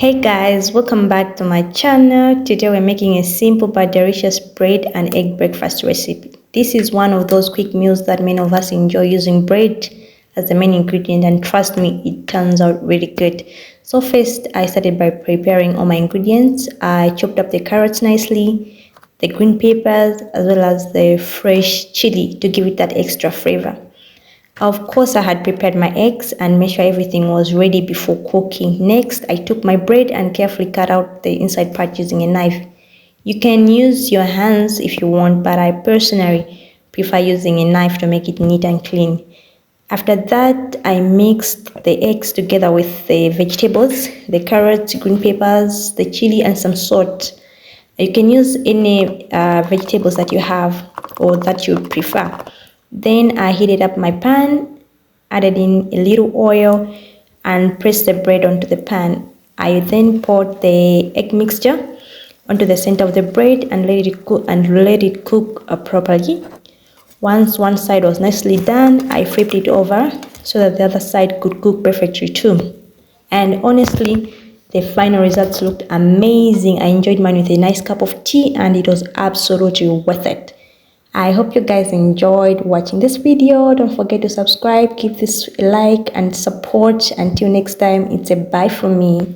Hey guys, welcome back to my channel. Today we're making a simple but delicious bread and egg breakfast recipe. This is one of those quick meals that many of us enjoy, using bread as the main ingredient, and trust me, it turns out really good. So first I started by preparing all my ingredients. I chopped up the carrots nicely, the green peppers, as well as the fresh chili to give it that extra flavor. Of course, I had prepared my eggs and made sure everything was ready before cooking. Next, I took my bread and carefully cut out the inside part using a knife. You can use your hands if you want, but I personally prefer using a knife to make it neat and clean. After that, I mixed the eggs together with the vegetables, the carrots, green peppers, the chili, and some salt. You can use any vegetables that you have or that you prefer. Then I heated up my pan, added in a little oil, and pressed the bread onto the pan. I then poured the egg mixture onto the center of the bread and let it cook properly. Once one side was nicely done, I flipped it over so that the other side could cook perfectly too. And honestly, the final results looked amazing. I enjoyed mine with a nice cup of tea, and it was absolutely worth it. I hope you guys enjoyed watching this video. Don't forget to subscribe, give this a like and support. Until next time, it's a bye from me.